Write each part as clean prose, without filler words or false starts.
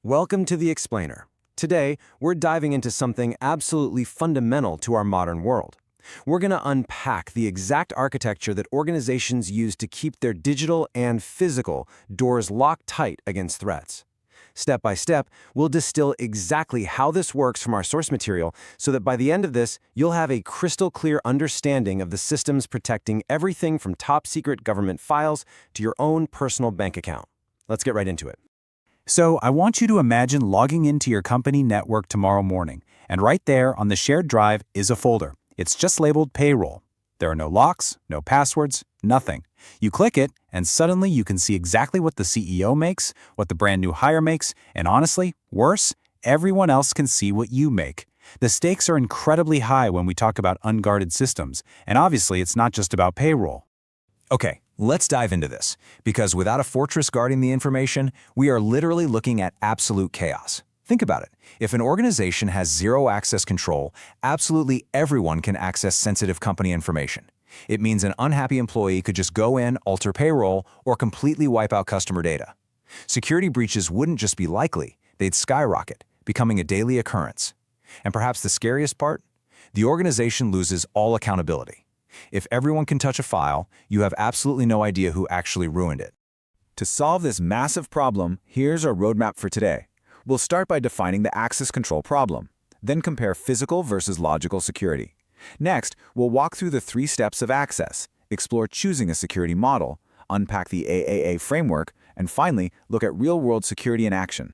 Welcome to The Explainer. Today, we're diving into something absolutely fundamental to our modern world. We're going to unpack the exact architecture that organizations use to keep their digital and physical doors locked tight against threats. Step by step, we'll distill exactly how this works from our source material so that by the end of this, you'll have a crystal clear understanding of the systems protecting everything from top-secret government files to your own personal bank account. Let's get right into it. So I want you to imagine logging into your company network tomorrow morning, and right there on the shared drive is a folder. It's just labeled Payroll. There are no locks, no passwords, nothing. You click it, and suddenly you can see exactly what the CEO makes, what the brand new hire makes, and honestly, worse, everyone else can see what you make. The stakes are incredibly high when we talk about unguarded systems, and obviously it's not just about payroll. Okay, let's dive into this, because without a fortress guarding the information, we are literally looking at absolute chaos. Think about it. If an organization has zero access control, absolutely everyone can access sensitive company information. It means an unhappy employee could just go in, alter payroll, or completely wipe out customer data. Security breaches wouldn't just be likely, they'd skyrocket, becoming a daily occurrence. And perhaps the scariest part? The organization loses all accountability. If everyone can touch a file, you have absolutely no idea who actually ruined it. To solve this massive problem, here's our roadmap for today. We'll start by defining the access control problem, then compare physical versus logical security. Next, we'll walk through the 3 steps of access, explore choosing a security model, unpack the AAA framework, and finally, look at real-world security in action.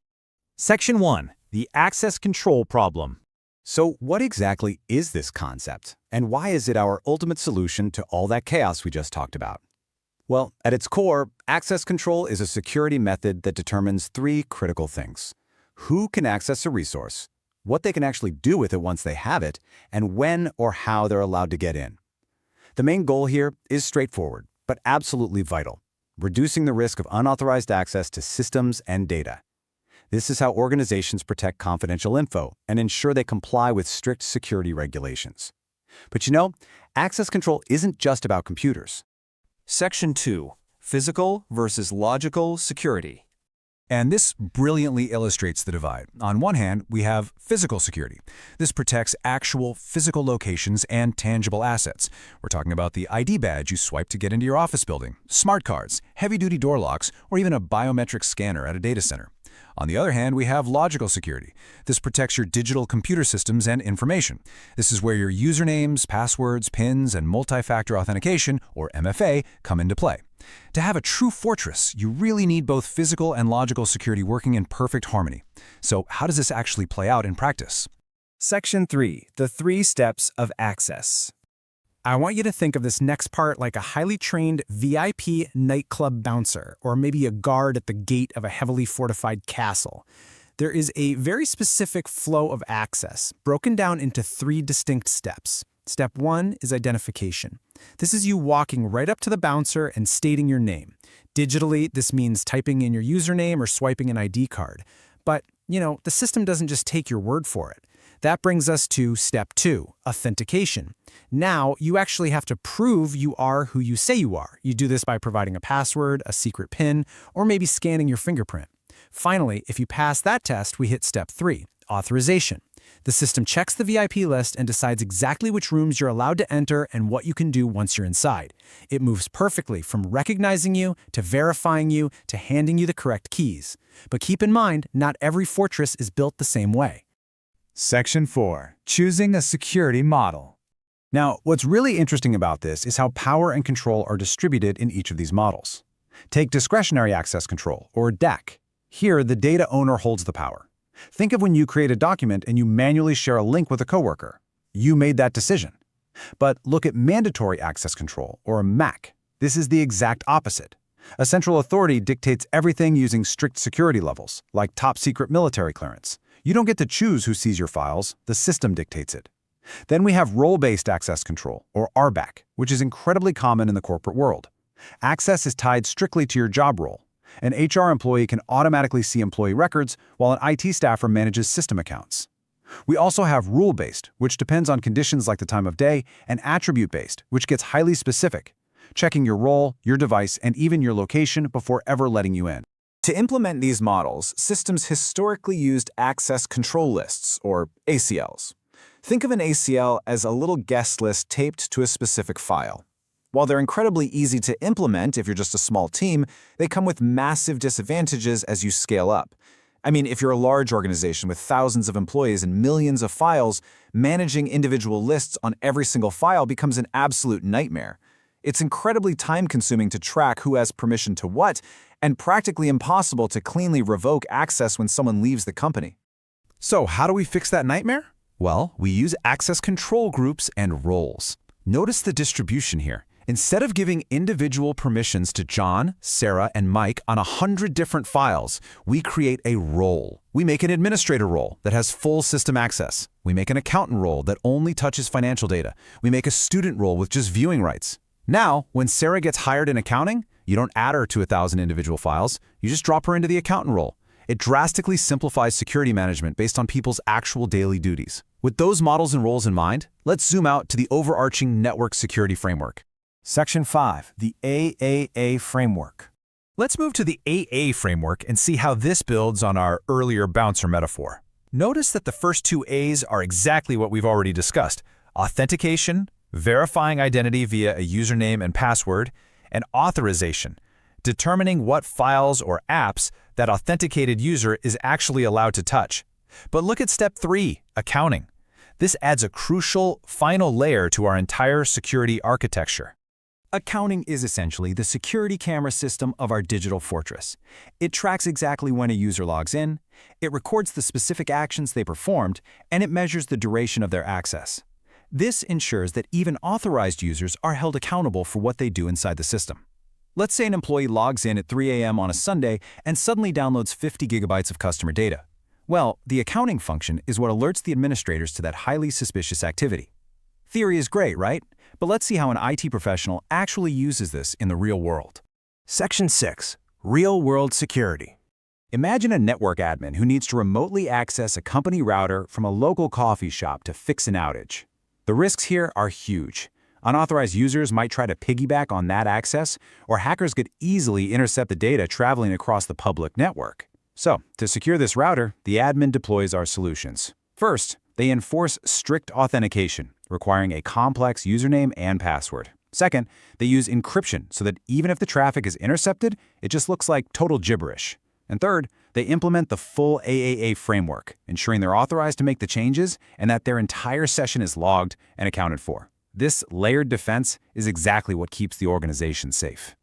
Section 1. The access control problem. So what exactly is this concept, and why is it our ultimate solution to all that chaos we just talked about? Well, at its core, access control is a security method that determines 3 critical things: who can access a resource, what they can actually do with it once they have it, and when or how they're allowed to get in. The main goal here is straightforward, but absolutely vital: reducing the risk of unauthorized access to systems and data. This is how organizations protect confidential info and ensure they comply with strict security regulations. But you know, access control isn't just about computers. Section 2. Physical versus logical security. And this brilliantly illustrates the divide. On one hand, we have physical security. This protects actual physical locations and tangible assets. We're talking about the ID badge you swipe to get into your office building, smart cards, heavy-duty door locks, or even a biometric scanner at a data center. On the other hand, we have logical security. This protects your digital computer systems and information. This is where your usernames, passwords, PINs, and multi-factor authentication, or MFA, come into play. To have a true fortress, you really need both physical and logical security working in perfect harmony. So how does this actually play out in practice? Section 3. The 3 steps of access. I want you to think of this next part like a highly trained VIP nightclub bouncer, or maybe a guard at the gate of a heavily fortified castle. There is a very specific flow of access, broken down into 3 distinct steps. Step 1 is identification. This is you walking right up to the bouncer and stating your name. Digitally, this means typing in your username or swiping an ID card. But, the system doesn't just take your word for it. That brings us to step 2, authentication. Now, you actually have to prove you are who you say you are. You do this by providing a password, a secret PIN, or maybe scanning your fingerprint. Finally, if you pass that test, we hit step 3, authorization. The system checks the VIP list and decides exactly which rooms you're allowed to enter and what you can do once you're inside. It moves perfectly from recognizing you to verifying you to handing you the correct keys. But keep in mind, not every fortress is built the same way. Section 4. Choosing a security model. Now, what's really interesting about this is how power and control are distributed in each of these models. Take discretionary access control, or DAC. Here, the data owner holds the power. Think of when you create a document and you manually share a link with a coworker. You made that decision. But look at mandatory access control, or MAC. This is the exact opposite. A central authority dictates everything using strict security levels, like top-secret military clearance. You don't get to choose who sees your files, the system dictates it. Then we have role-based access control, or RBAC, which is incredibly common in the corporate world. Access is tied strictly to your job role. An HR employee can automatically see employee records, while an IT staffer manages system accounts. We also have rule-based, which depends on conditions like the time of day, and attribute-based, which gets highly specific, checking your role, your device, and even your location before ever letting you in. To implement these models, systems historically used access control lists, or ACLs. Think of an ACL as a little guest list taped to a specific file. While they're incredibly easy to implement if you're just a small team, they come with massive disadvantages as you scale up. I mean, if you're a large organization with thousands of employees and millions of files, managing individual lists on every single file becomes an absolute nightmare. It's incredibly time-consuming to track who has permission to what, and practically impossible to cleanly revoke access when someone leaves the company. So how do we fix that nightmare? Well, we use access control groups and roles. Notice the distribution here. Instead of giving individual permissions to John, Sarah, and Mike on 100 different files, we create a role. We make an administrator role that has full system access. We make an accountant role that only touches financial data. We make a student role with just viewing rights. Now, when Sarah gets hired in accounting, you don't add her to 1,000 individual files. You just drop her into the accountant role. It drastically simplifies security management based on people's actual daily duties. With those models and roles in mind, let's zoom out to the overarching network security framework. Section 5, the AAA Framework. Let's move to the AA framework and see how this builds on our earlier bouncer metaphor. Notice that the first two A's are exactly what we've already discussed: authentication, verifying identity via a username and password, and authorization, determining what files or apps that authenticated user is actually allowed to touch. But look at step 3, accounting. This adds a crucial final layer to our entire security architecture. Accounting is essentially the security camera system of our digital fortress. It tracks exactly when a user logs in, it records the specific actions they performed, and it measures the duration of their access. This ensures that even authorized users are held accountable for what they do inside the system. Let's say an employee logs in at 3 a.m. on a Sunday and suddenly downloads 50 gigabytes of customer data. Well, the accounting function is what alerts the administrators to that highly suspicious activity. Theory is great, right? But let's see how an IT professional actually uses this in the real world. Section 6, Real-World Security. Imagine a network admin who needs to remotely access a company router from a local coffee shop to fix an outage. The risks here are huge. Unauthorized users might try to piggyback on that access, or hackers could easily intercept the data traveling across the public network. So, to secure this router, the admin deploys our solutions. First, they enforce strict authentication, requiring a complex username and password. Second, they use encryption so that even if the traffic is intercepted, it just looks like total gibberish. And third, they implement the full AAA framework, ensuring they're authorized to make the changes and that their entire session is logged and accounted for. This layered defense is exactly what keeps the organization safe.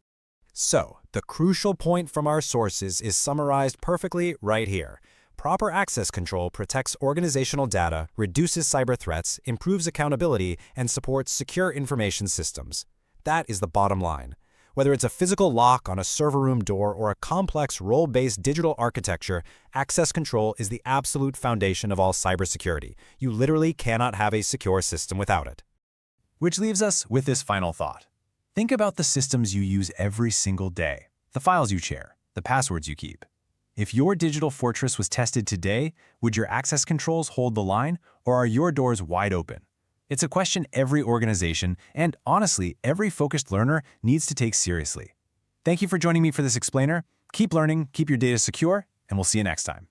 So, the crucial point from our sources is summarized perfectly right here. Proper access control protects organizational data, reduces cyber threats, improves accountability, and supports secure information systems. That is the bottom line. Whether it's a physical lock on a server room door or a complex role-based digital architecture, access control is the absolute foundation of all cybersecurity. You literally cannot have a secure system without it. Which leaves us with this final thought. Think about the systems you use every single day, the files you share, the passwords you keep. If your digital fortress was tested today, would your access controls hold the line, or are your doors wide open? It's a question every organization, and honestly, every focused learner needs to take seriously. Thank you for joining me for this explainer. Keep learning, keep your data secure, and we'll see you next time.